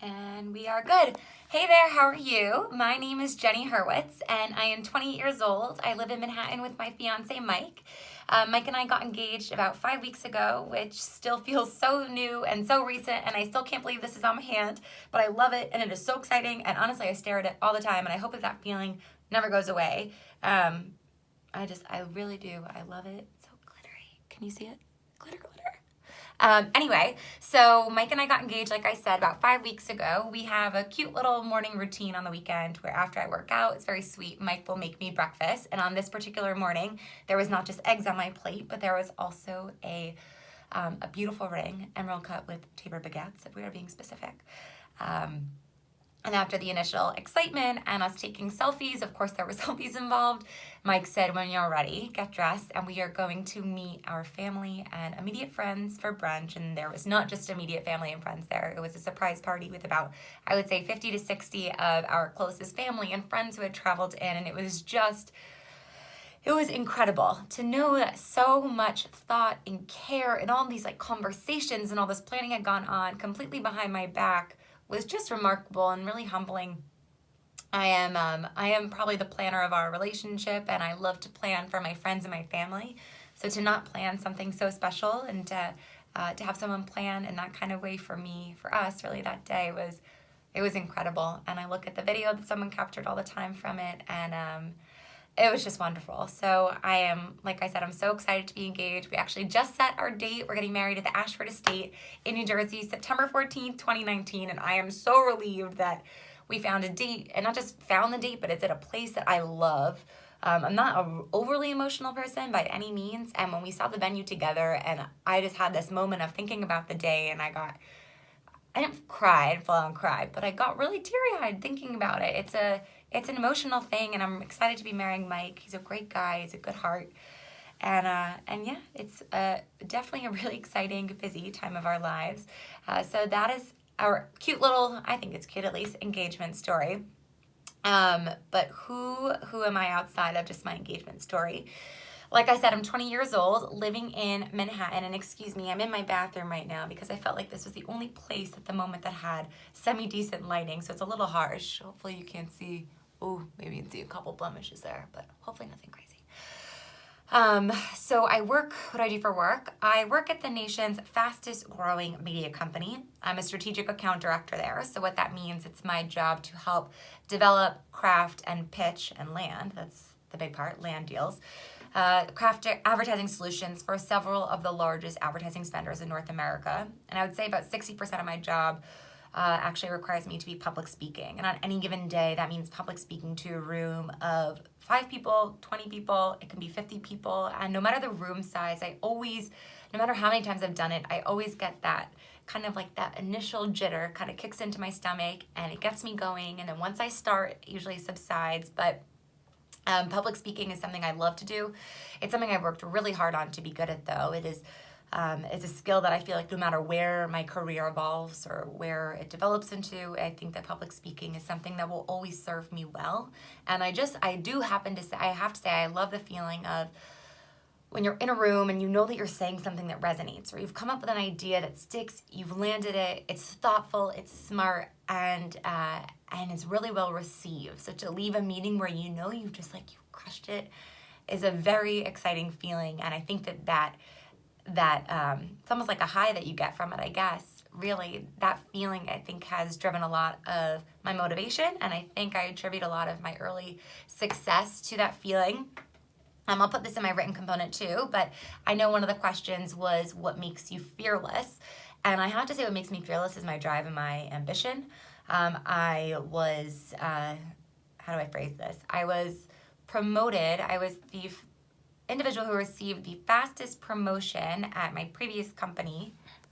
And we are good. Hey there, how are you? My name is Jenny Hurwitz, and I am 20 years old. I live in Manhattan with my fiance, Mike. Mike and I got engaged about 5 weeks ago, which still feels so new and so recent, and I still can't believe this is on my hand, but I love it, and it is so exciting, and honestly, I stare at it all the time, and I hope that feeling never goes away. I really do. I love it. It's so glittery. Can you see it? Glitter, glitter. Anyway, so Mike and I got engaged, like I said, about 5 weeks ago. We have a cute little morning routine on the weekend where after I work out, it's very sweet, Mike will make me breakfast. And on this particular morning, there was not just eggs on my plate, but there was also a beautiful ring, emerald cut with tapered baguettes, if we are being specific. And after the initial excitement and us taking selfies, of course there were selfies involved, Mike said, when you're ready, get dressed, and we are going to meet our family and immediate friends for brunch. And there was not just immediate family and friends there. It was a surprise party with about, I would say, 50 to 60 of our closest family and friends who had traveled in. And it was incredible to know that so much thought and care and all these conversations and all this planning had gone on completely behind my back was just remarkable and really humbling. I am probably the planner of our relationship, and I love to plan for my friends and my family. So to not plan something so special and to have someone plan in that kind of way for us, really that day was incredible. And I look at the video that someone captured all the time from it, and it was just wonderful. So like I said, I'm so excited to be engaged. We actually just set our date. We're getting married at the Ashford Estate in New Jersey, September 14th, 2019. And I am so relieved that we found a date, and not just found the date, but it's at a place that I love. I'm not an overly emotional person by any means. And when we saw the venue together, and I just had this moment of thinking about the day, and I didn't cry, I didn't full on cry, but I got really teary-eyed thinking about it. It's an emotional thing, and I'm excited to be marrying Mike. He's a great guy. He's a good heart. And yeah, it's definitely a really exciting, busy time of our lives. So that is our cute little, I think it's cute at least, engagement story. But who am I outside of just my engagement story? Like I said, I'm 20 years old, living in Manhattan, and excuse me, I'm in my bathroom right now because I felt like this was the only place at the moment that had semi-decent lighting, so it's a little harsh. Hopefully you can't see, maybe you can see a couple blemishes there, but hopefully nothing crazy. So what do I do for work? I work at the nation's fastest growing media company. I'm a strategic account director there. So what that means, it's my job to help develop, craft, and pitch and land. That's the big part, land deals. Craft advertising solutions for several of the largest advertising spenders in North America. And I would say about 60% of my job actually requires me to be public speaking. And on any given day, that means public speaking to a room of 5 people, 20 people, it can be 50 people. And no matter the room size, no matter how many times I've done it, I always get that kind of like that initial jitter kind of kicks into my stomach, and it gets me going. And then once I start, it usually subsides. But public speaking is something I love to do. It's something I've worked really hard on to be good at, though. It's a skill that I feel like no matter where my career evolves or where it develops into, I think that public speaking is something that will always serve me well. And I have to say, I love the feeling of when you're in a room and you know that you're saying something that resonates, or you've come up with an idea that sticks, you've landed it, it's thoughtful, it's smart, and it's really well received. So to leave a meeting where you know you crushed it is a very exciting feeling. And I think that it's almost like a high that you get from it, I guess. Really, that feeling, I think, has driven a lot of my motivation, and I think I attribute a lot of my early success to that feeling. I'll put this in my written component too, but I know one of the questions was, what makes you fearless? And I have to say what makes me fearless is my drive and my ambition. I was promoted. I was the individual who received the fastest promotion at my previous company